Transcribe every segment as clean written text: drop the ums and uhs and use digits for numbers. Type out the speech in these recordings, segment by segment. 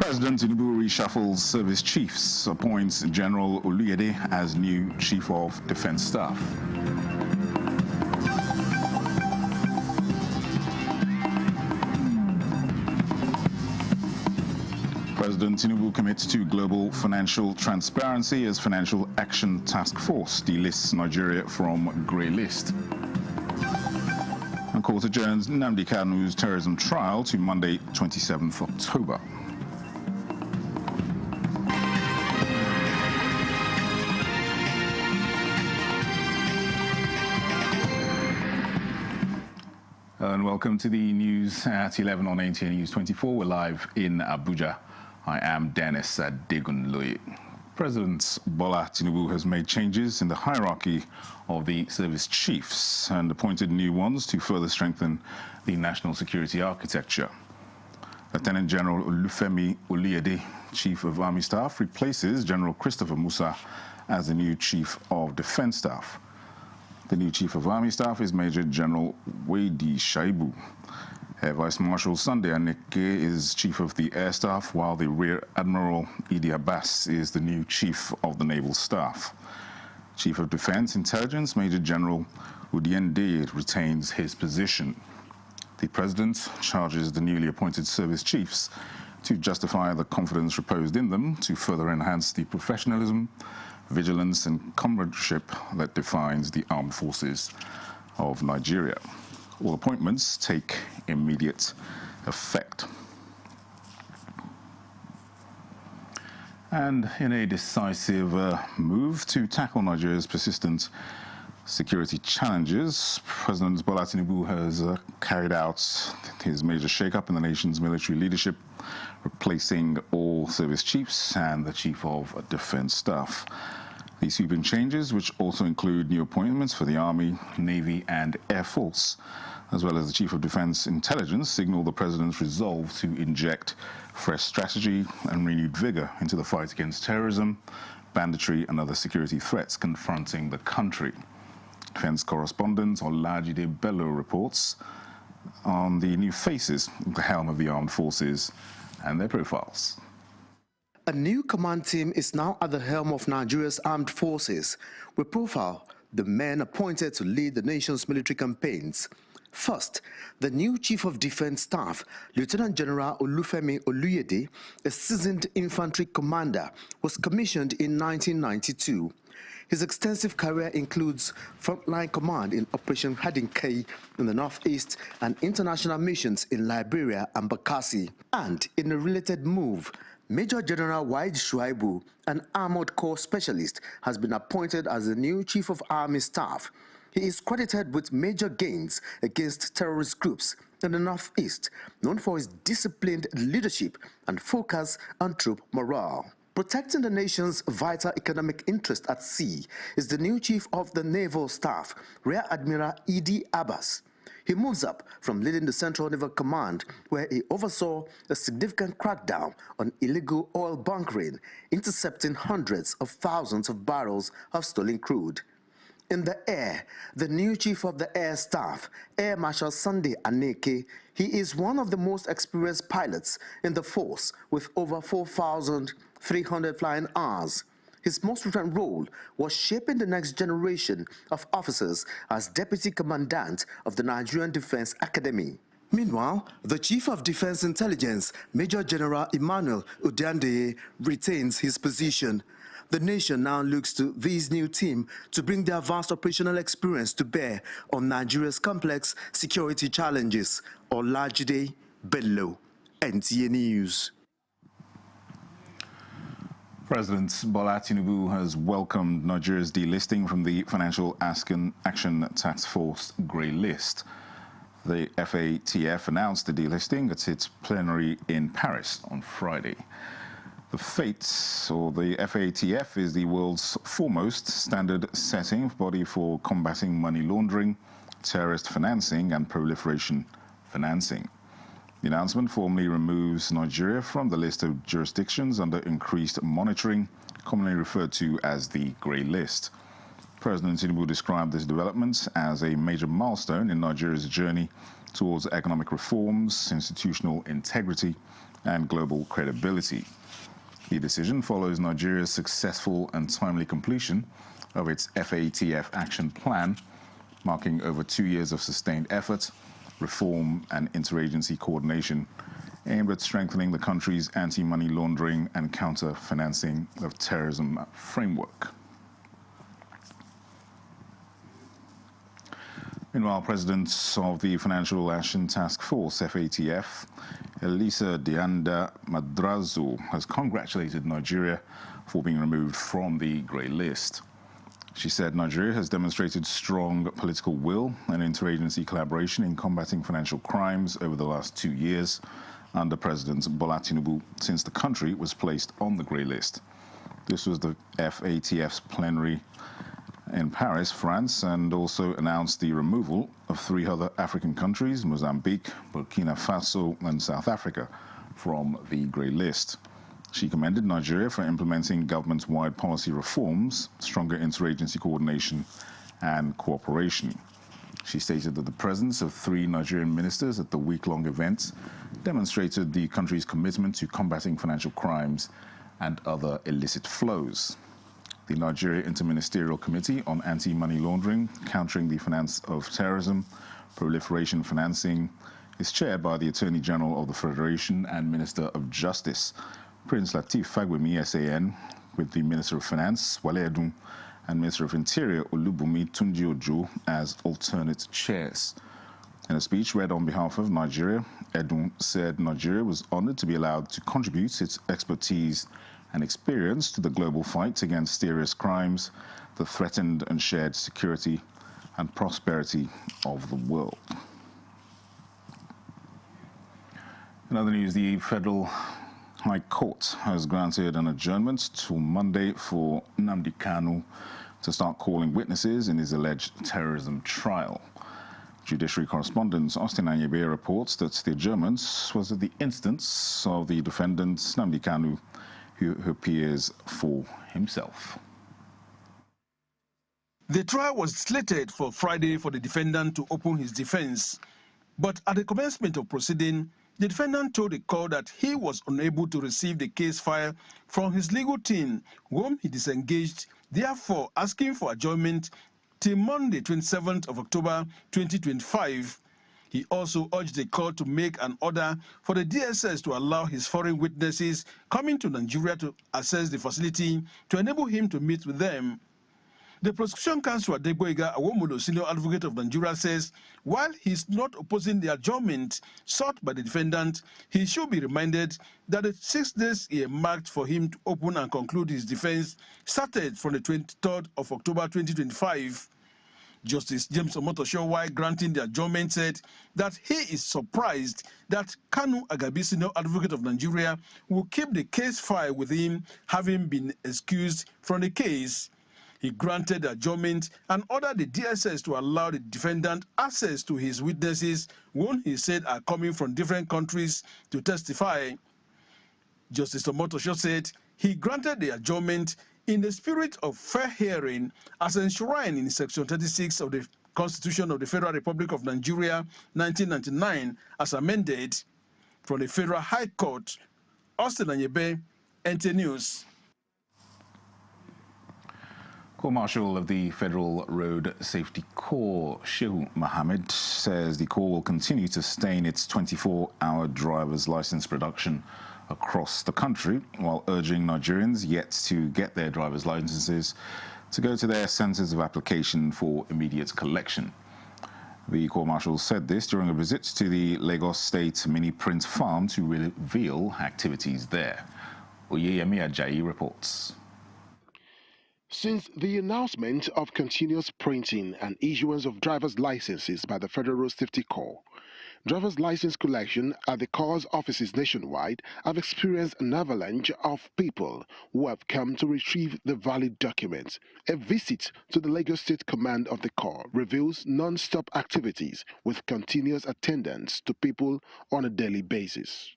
President Tinubu reshuffles service chiefs, appoints General Oluyede as new Chief of Defense Staff. President Tinubu commits to global financial transparency as Financial Action Task Force delists Nigeria from grey list. And court adjourns Nnamdi Kanu's terrorism trial to Monday, 27th October. And welcome to the news at 11 on NTA News24. We're live in Abuja. I am Dennis Adegunloye. President Bola Tinubu has made changes in the hierarchy of the service chiefs and appointed new ones to further strengthen the national security architecture. Lieutenant General Olufemi Oluyede, Chief of Army Staff, replaces General Christopher Musa as the new Chief of Defense Staff. The new Chief of Army Staff is Major General Wadi Shaibu. Air Vice Marshal Sunday Aneke is Chief of the Air Staff, while the Rear Admiral Idi Abbas is the new Chief of the Naval Staff. Chief of Defense Intelligence Major General Udiende retains his position. The President charges the newly appointed service chiefs to justify the confidence reposed in them to further enhance the professionalism, vigilance and comradeship that defines the armed forces of Nigeria. All appointments take immediate effect. And in a decisive move to tackle Nigeria's persistent security challenges, President Bola Tinubu has carried out his major shake-up in the nation's military leadership, replacing all service chiefs and the Chief of Defense Staff. These sweeping changes, which also include new appointments for the Army, Navy and Air Force, as well as the Chief of Defense Intelligence, signal the President's resolve to inject fresh strategy and renewed vigor into the fight against terrorism, banditry and other security threats confronting the country. Defense correspondent Olajide Bello reports on the new faces at the helm of the armed forces and their profiles. A new command team is now at the helm of Nigeria's armed forces. We profile the men appointed to lead the nation's military campaigns. First, the new Chief of Defense Staff, Lieutenant General Olufemi Oluyede, a seasoned infantry commander, was commissioned in 1992. His extensive career includes frontline command in Operation Hadinkai in the Northeast and international missions in Liberia and Bakassi. And in a related move, Major General Wadi Shaibu, an armored corps specialist, has been appointed as the new Chief of Army Staff. He is credited with major gains against terrorist groups in the Northeast, known for his disciplined leadership and focus on troop morale. Protecting the nation's vital economic interest at sea is the new Chief of the Naval Staff, Rear Admiral Idi Abbas. He moves up from leading the Central Naval Command, where he oversaw a significant crackdown on illegal oil bunkering, intercepting hundreds of thousands of barrels of stolen crude. In the air, the new Chief of the Air Staff, Air Marshal Sunday Aneke, he is one of the most experienced pilots in the force with over 4,300 flying hours. His most recent role was shaping the next generation of officers as Deputy Commandant of the Nigerian Defense Academy. Meanwhile, the Chief of Defense Intelligence, Major General Emmanuel Udiande, retains his position. The nation now looks to this new team to bring their vast operational experience to bear on Nigeria's complex security challenges. Olajide Bello, NTA News. President Bola Tinubu has welcomed Nigeria's delisting from the Financial Action Task Force grey list. The FATF announced the delisting at its plenary in Paris on Friday. The FATF is the world's foremost standard-setting body for combating money laundering, terrorist financing and proliferation financing. The announcement formally removes Nigeria from the list of jurisdictions under increased monitoring, commonly referred to as the grey list. President Tinubu described this development as a major milestone in Nigeria's journey towards economic reforms, institutional integrity, and global credibility. The decision follows Nigeria's successful and timely completion of its FATF action plan, marking over 2 years of sustained effort, reform, and interagency coordination aimed at strengthening the country's anti-money laundering and counter-financing of terrorism framework. Meanwhile, President of the Financial Action Task Force, FATF, Elisa Dianda Madrazo, has congratulated Nigeria for being removed from the grey list. She said Nigeria has demonstrated strong political will and interagency collaboration in combating financial crimes over the last 2 years under President Bola Tinubu since the country was placed on the grey list. This was the FATF's plenary in Paris, France, and also announced the removal of 3 other African countries, Mozambique, Burkina Faso, and South Africa, from the grey list. She commended Nigeria for implementing government-wide policy reforms, stronger interagency coordination, and cooperation. She stated that the presence of 3 Nigerian ministers at the week-long event demonstrated the country's commitment to combating financial crimes and other illicit flows. The Nigeria Interministerial Committee on Anti-Money Laundering, Countering the Finance of Terrorism, Proliferation Financing, is chaired by the Attorney General of the Federation and Minister of Justice, Prince Lateef Fagbemi SAN, with the Minister of Finance, Wale Edun, and Minister of Interior, Olubunmi Tunji-Ojo, as alternate chairs. In a speech read on behalf of Nigeria, Edun said Nigeria was honored to be allowed to contribute its expertise and experience to the global fight against serious crimes that threatened and shared security and prosperity of the world. In other news, the Federal High Court has granted an adjournment till Monday for Nnamdi Kanu to start calling witnesses in his alleged terrorism trial. Judiciary correspondent Austin Anyebe reports that the adjournment was at the instance of the defendant Nnamdi Kanu, who appears for himself. The trial was slated for Friday for the defendant to open his defense, but at the commencement of proceeding, the defendant told the court that he was unable to receive the case file from his legal team, whom he disengaged, therefore asking for adjournment till Monday, 27th of October 2025. He also urged the court to make an order for the DSS to allow his foreign witnesses coming to Nigeria to access the facility to enable him to meet with them. The prosecution counsel Adegboyega Awomolo, senior advocate of Nigeria, says while he's not opposing the adjournment sought by the defendant, he should be reminded that the 6 days he marked for him to open and conclude his defense started from the 23rd of October 2025. Justice James Omotosho, while granting the adjournment, said that he is surprised that Kanu Agabi, senior advocate of Nigeria, will keep the case file with him, having been excused from the case. He granted the adjournment and ordered the DSS to allow the defendant access to his witnesses, whom he said are coming from different countries to testify. Justice Omotosho said he granted the adjournment in the spirit of fair hearing as enshrined in Section 36 of the Constitution of the Federal Republic of Nigeria, 1999, as amended. From the Federal High Court, Austin Anyebe, NTA News. Corps-Marshal of the Federal Road Safety Corps, Shehu Mohammed, says the Corps will continue to sustain its 24-hour driver's license production across the country, while urging Nigerians yet to get their driver's licenses to go to their centres of application for immediate collection. The Corps-Marshal said this during a visit to the Lagos State Mini Print Farm to reveal activities there. Oyeyemi Ajayi reports. Since the announcement of continuous printing and issuance of driver's licenses by the Federal Road Safety Corps, driver's license collection at the Corps' offices nationwide have experienced an avalanche of people who have come to retrieve the valid documents. A visit to the Lagos State Command of the Corps reveals non-stop activities with continuous attendance to people on a daily basis.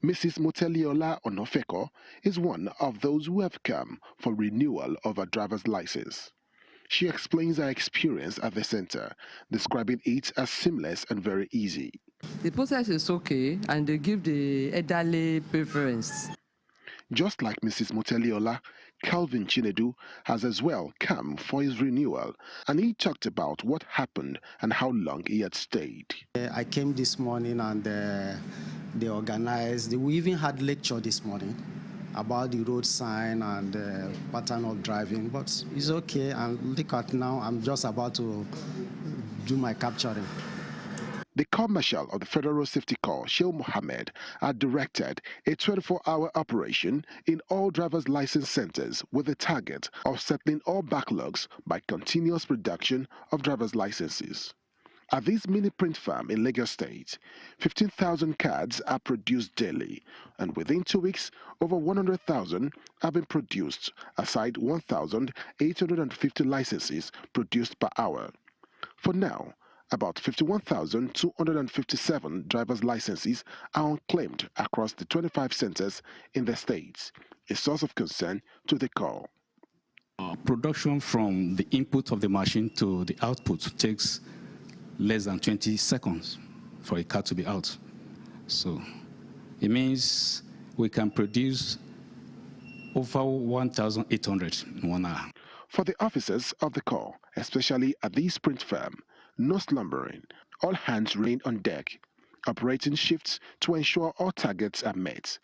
Mrs. Moteliola Onofeko is one of those who have come for renewal of her driver's license. She explains her experience at the center, describing it as seamless and very easy. The process is okay, and they give the elderly preference. Just like Mrs. Moteliola, Calvin Chinedu has as well come for his renewal, and he talked about what happened and how long he had stayed. I came this morning and they organized, we even had lecture this morning about the road sign and pattern of driving, but it's okay. And look at now, I'm just about to do my capturing. The Corps Marshal of the Federal Road Safety Corps, Sheikh Mohammed, had directed a 24-hour operation in all driver's license centers with the target of settling all backlogs by continuous production of driver's licenses. At this mini print farm in Lagos State, 15,000 cards are produced daily, and within 2 weeks, over 100,000 have been produced, aside 1,850 licenses produced per hour. For now, about 51,257 driver's licenses are unclaimed across the 25 centers in the states, a source of concern to the Corps. Production from the input of the machine to the output takes less than 20 seconds for a card to be out. So it means we can produce over 1,800 in 1 hour. For the officers of the Corps, especially at this print firm, no slumbering, all hands remain on deck, operating shifts to ensure all targets are met,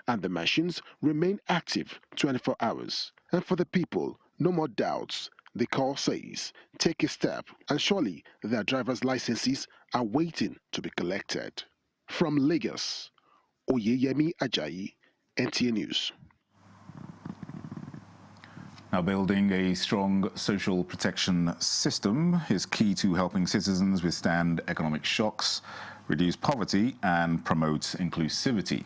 and the machines remain active 24 hours. And for the people, no more doubts. The Corps says, take a step, and surely their driver's licenses are waiting to be collected. From Lagos, Oyeyemi Ajayi, NTA News. Now, building a strong social protection system is key to helping citizens withstand economic shocks, reduce poverty, and promote inclusivity.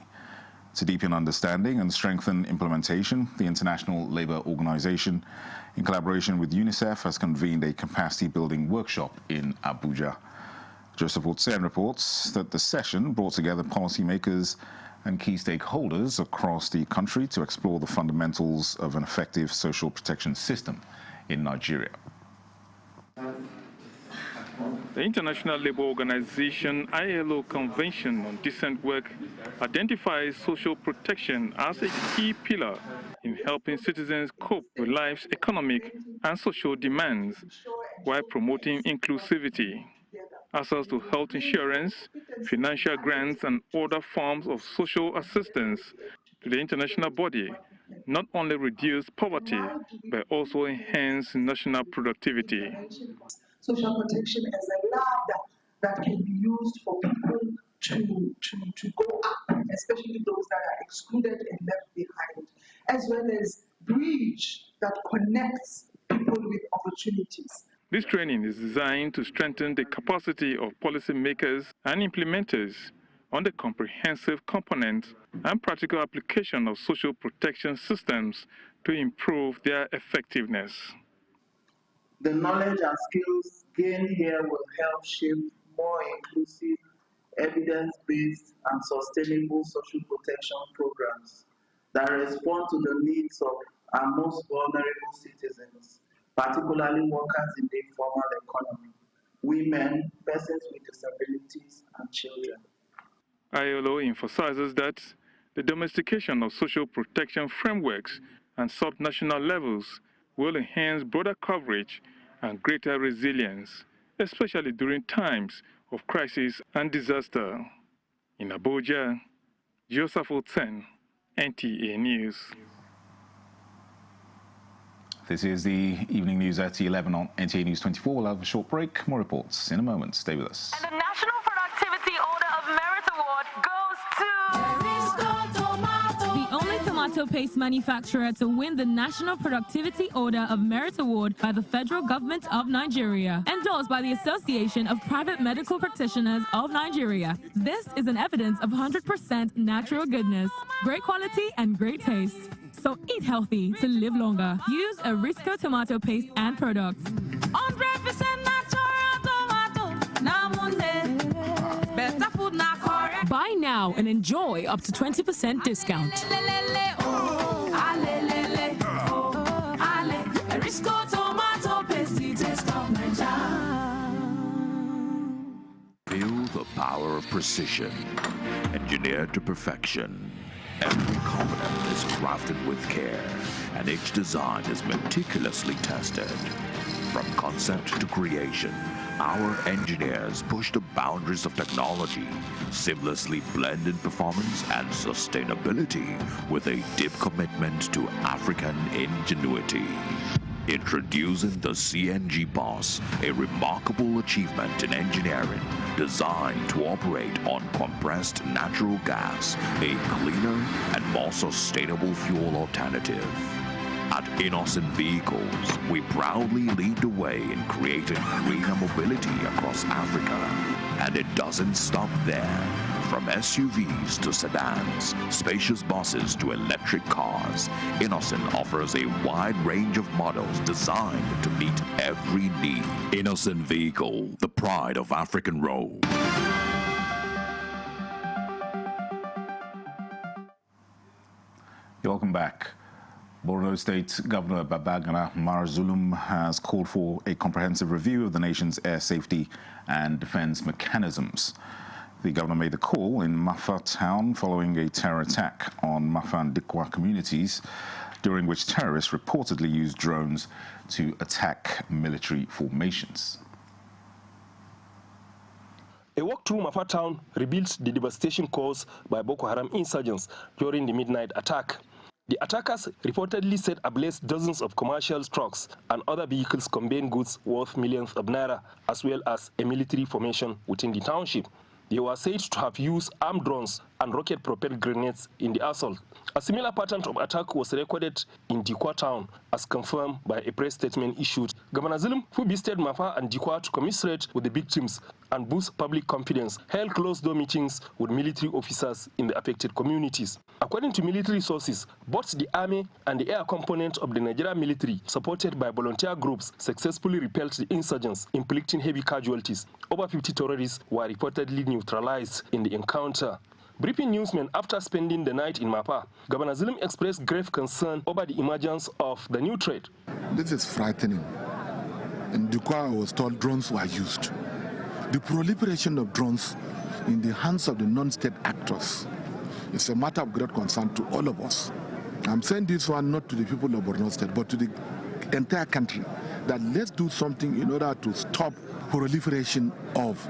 To deepen understanding and strengthen implementation, the International Labour Organization, in collaboration with UNICEF, has convened a capacity-building workshop in Abuja. Joseph Otsen reports that the session brought together policymakers and key stakeholders across the country to explore the fundamentals of an effective social protection system in Nigeria. The International Labour Organization ILO Convention on Decent Work identifies social protection as a key pillar in helping citizens cope with life's economic and social demands while promoting inclusivity. Access to health insurance, financial grants, and other forms of social assistance to the international body not only reduce poverty, but also enhance national productivity. Social protection as a ladder that can be used for people to go up, especially those that are excluded and left behind, as well as bridge that connects people with opportunities. This training is designed to strengthen the capacity of policymakers and implementers on the comprehensive component and practical application of social protection systems to improve their effectiveness. The knowledge and skills gained here will help shape more inclusive, evidence-based, and sustainable social protection programs that respond to the needs of our most vulnerable citizens, particularly workers in the informal economy, women, persons with disabilities, and children. ILO emphasizes that the domestication of social protection frameworks and subnational levels will enhance broader coverage and greater resilience, especially during times of crisis and disaster. In Abuja, Joseph Otsen, NTA News. This is the evening news at 11 on NTA News24. We'll have a short break. More reports in a moment. Stay with us. And the National Productivity Order of Merit Award goes to... The only tomato paste manufacturer to win the National Productivity Order of Merit Award by the Federal Government of Nigeria, endorsed by the Association of Private Medical Practitioners of Nigeria. This is an evidence of 100% natural goodness, great quality and great taste. So eat healthy to live longer. Use Arisco tomato paste and products. 100% natural tomato. Better food now correct. Buy now and enjoy up to 20% discount. Arisco tomato paste, taste of Nigeria. Feel the power power of precision, engineered to perfection. Every component is crafted with care, and each design is meticulously tested. From concept to creation, our engineers push the boundaries of technology, seamlessly blending performance and sustainability with a deep commitment to African ingenuity. Introducing the CNG Boss, a remarkable achievement in engineering designed to operate on compressed natural gas, a cleaner and more sustainable fuel alternative. At Innocent Vehicles, we proudly lead the way in creating greener mobility across Africa. And it doesn't stop there. From SUVs to sedans, spacious buses to electric cars, Innocent offers a wide range of models designed to meet every need. Innocent Vehicle, the pride of African road. Welcome back. Borno State Governor Babagana Marzulum has called for a comprehensive review of the nation's air safety and defense mechanisms. The governor made the call in Mafa town following a terror attack on Mafa and Dikwa communities, during which terrorists reportedly used drones to attack military formations. A walk through Mafa town reveals the devastation caused by Boko Haram insurgents during the midnight attack. The attackers reportedly set ablaze dozens of commercial trucks and other vehicles conveying goods worth millions of naira, as well as a military formation within the township. They were said to have used armed drones and rocket-propelled grenades in the assault. A similar pattern of attack was recorded in Dikwa town, as confirmed by a press statement issued. Governor Zulum, who visited Mafa and Dikwa to commiserate with the victims and boost public confidence, held closed-door meetings with military officers in the affected communities. According to military sources, both the army and the air component of the Nigerian military, supported by volunteer groups, successfully repelled the insurgents, inflicting heavy casualties. Over 50 terrorists were reportedly neutralized in the encounter. Briefing newsmen after spending the night in Mapa, Governor Zulum expressed grave concern over the emergence of the new threat. This is frightening. In Dukwa, I was told drones were used. The proliferation of drones in the hands of the non-state actors is a matter of great concern to all of us. I'm saying this one not to the people of Borno State, but to the entire country, that let's do something in order to stop proliferation of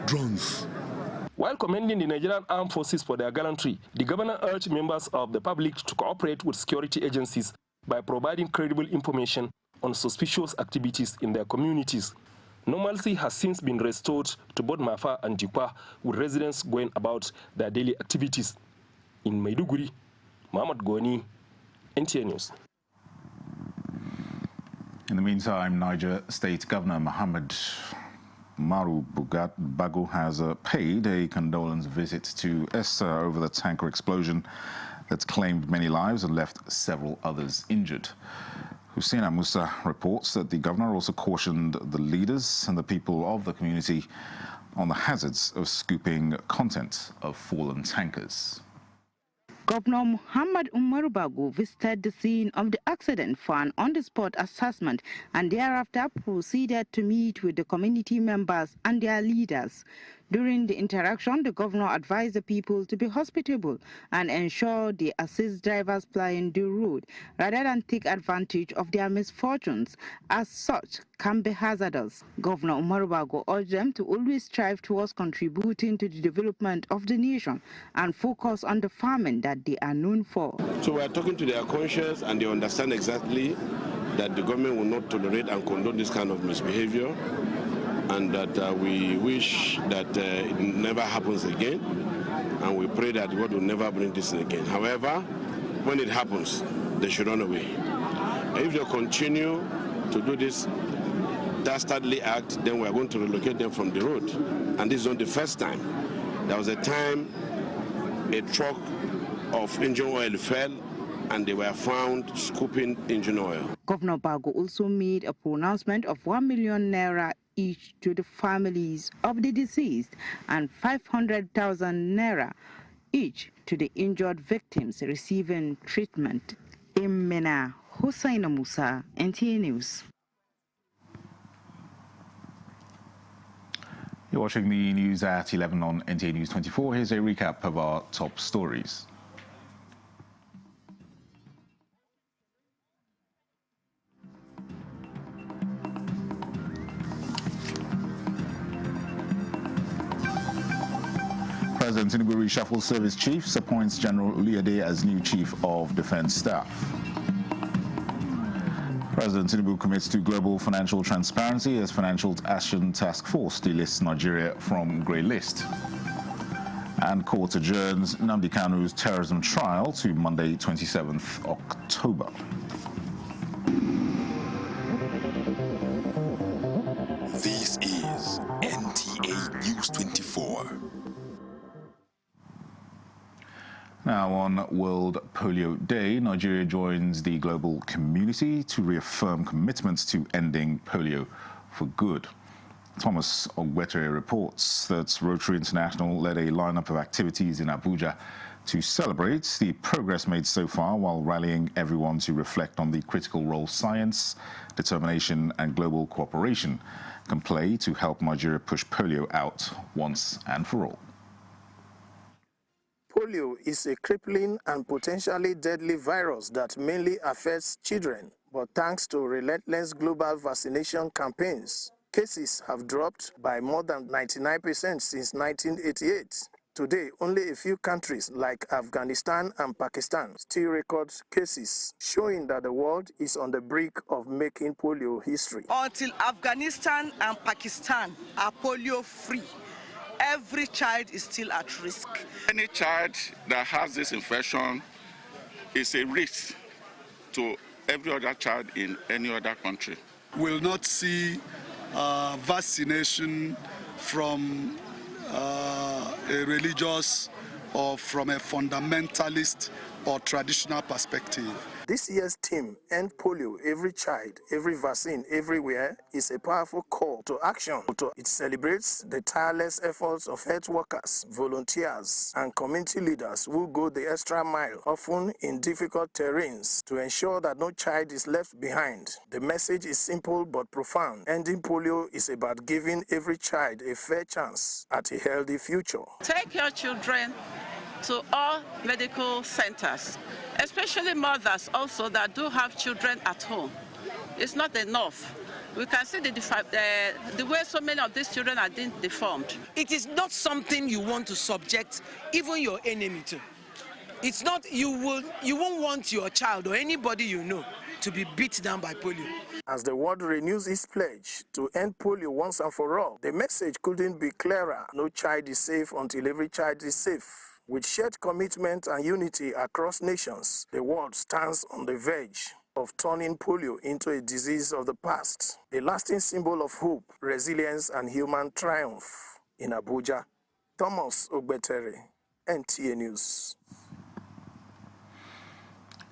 drones. While commending the Nigerian Armed Forces for their gallantry, the governor urged members of the public to cooperate with security agencies by providing credible information on suspicious activities in their communities. Normalcy has since been restored to both Mafa and Dikwa, with residents going about their daily activities. In Maiduguri, Mohamed Goni, NTA News. In the meantime, Niger State Governor Mohammed Maru Bago has paid a condolence visit to Esther over the tanker explosion that's claimed many lives and left several others injured. Hussein Musa reports that the governor also cautioned the leaders and the people of the community on the hazards of scooping content of fallen tankers. Governor Muhammad Umaru Bago visited the scene of the accident for an on-the-spot assessment and thereafter proceeded to meet with the community members and their leaders. During the interaction, the governor advised the people to be hospitable and ensure they assist drivers plying the road rather than take advantage of their misfortunes, as such can be hazardous. Governor Umaru Bago urged them to always strive towards contributing to the development of the nation and focus on the farming that they are known for. So we are talking to their conscience, and they understand exactly that the government will not tolerate and condone this kind of misbehavior, and that we wish that it never happens again, and we pray that God will never bring this again. However, when it happens, they should run away. If they continue to do this dastardly act, then we are going to relocate them from the road. And this is not the first time. There was a time a truck of engine oil fell and they were found scooping engine oil. Governor Bago also made a pronouncement of 1 million naira each to the families of the deceased and 500,000 naira each to the injured victims receiving treatment. In Mina, Hussein Musa, NTA News. You're watching the news at 11 on NTA News24. Here's a recap of our top stories. President Tinubu reshuffles service chiefs, appoints General Oluyede as new chief of defense staff. President Tinubu commits to global financial transparency as Financial Action Task Force delists Nigeria from grey list. And court adjourns Nnamdi Kanu's terrorism trial to Monday, 27th October. This is NTA News24. Now, on World Polio Day, Nigeria joins the global community to reaffirm commitments to ending polio for good. Thomas Ogbetere reports that Rotary International led a lineup of activities in Abuja to celebrate the progress made so far while rallying everyone to reflect on the critical role science, determination and global cooperation can play to help Nigeria push polio out once and for all. Polio is a crippling and potentially deadly virus that mainly affects children, but thanks to relentless global vaccination campaigns, cases have dropped by more than 99% since 1988. Today, only a few countries like Afghanistan and Pakistan still record cases, showing that the world is on the brink of making polio history. Until Afghanistan and Pakistan are polio-free, every child is still at risk. Any child that has this infection is a risk to every other child in any other country. Will not see vaccination from a religious or from a fundamentalist or traditional perspective. This year's theme, End Polio, Every Child, Every Vaccine, Everywhere, is a powerful call to action. It celebrates the tireless efforts of health workers, volunteers, and community leaders who go the extra mile, often in difficult terrains, to ensure that no child is left behind. The message is simple but profound. Ending polio is about giving every child a fair chance at a healthy future. Take your children to all medical centers, especially mothers also that do have children at home. It's not enough. We can see the way so many of these children are being deformed. It is not something you want to subject even your enemy to. It's not, you won't want your child or anybody you know to be beat down by polio. As the world renews its pledge to end polio once and for all, the message couldn't be clearer. No child is safe until every child is safe. With shared commitment and unity across nations, the world stands on the verge of turning polio into a disease of the past, a lasting symbol of hope, resilience, and human triumph. In Abuja, Thomas Ogbetere, NTA News.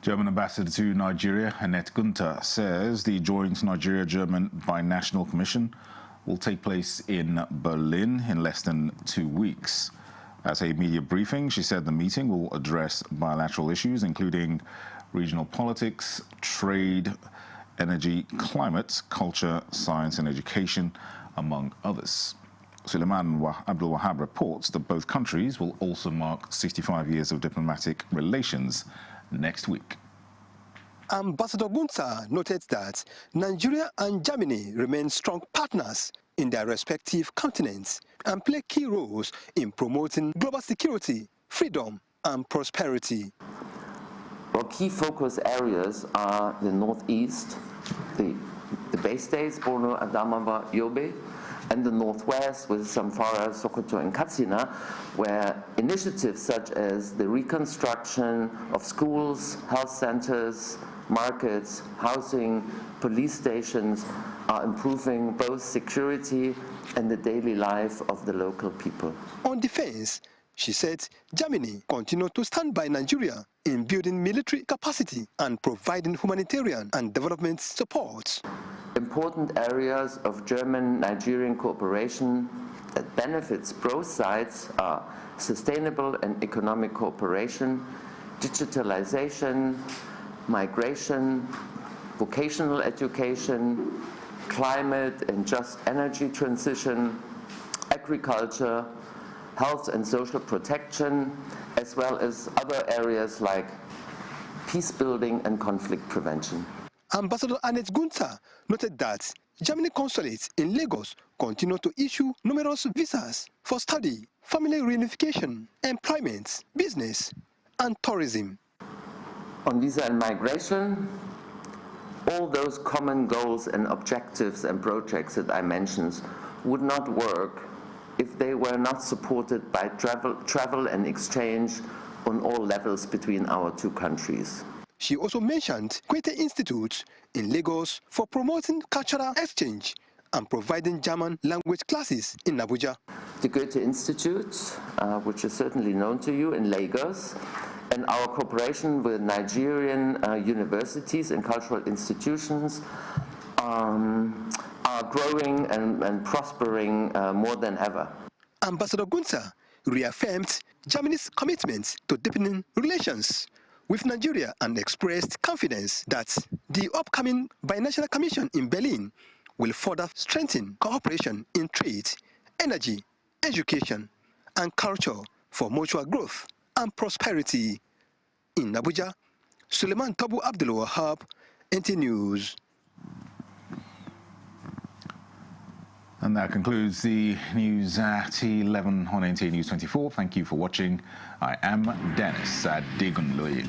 German ambassador to Nigeria, Annette Gunther, says the joint Nigeria-German Binational Commission will take place in Berlin in less than 2 weeks. At a media briefing, she said the meeting will address bilateral issues, including regional politics, trade, energy, climate, culture, science and education, among others. Suleiman Abdul Wahab reports that both countries will also mark 65 years of diplomatic relations next week. Ambassador Gunther noted that Nigeria and Germany remain strong partners in their respective continents and play key roles in promoting global security, freedom, and prosperity. Well, key focus areas are the Northeast, the Bay States, Borno, Adamawa, Yobe, and the Northwest with Zamfara, Sokoto, and Katsina, where initiatives such as the reconstruction of schools, health centers, markets, housing, police stations are improving both security and the daily life of the local people. On defense, she said Germany continues to stand by Nigeria in building military capacity and providing humanitarian and development support. Important areas of German-Nigerian cooperation that benefits both sides are sustainable and economic cooperation, digitalization, migration, vocational education, climate and just energy transition, agriculture, health and social protection, as well as other areas like peace building and conflict prevention. Ambassador Annette Gunther noted that Germany consulates in Lagos continue to issue numerous visas for study, family reunification, employment, business, and tourism. On visa and migration, all those common goals and objectives and projects that I mentioned would not work if they were not supported by travel and exchange on all levels between our two countries. She also mentioned Goethe Institute in Lagos for promoting cultural exchange and providing German language classes in Abuja. The Goethe Institute, which is certainly known to you, in Lagos, and our cooperation with Nigerian universities and cultural institutions are growing and prospering more than ever. Ambassador Gunther reaffirmed Germany's commitment to deepening relations with Nigeria and expressed confidence that the upcoming Binational Commission in Berlin will further strengthen cooperation in trade, energy, education, and culture for mutual growth and prosperity. In Abuja, Suleiman Tabu Abdul Wahab, NTA News. And that concludes the news at 11 on NTA News 24. Thank you for watching. I am Dennis Adegunloye.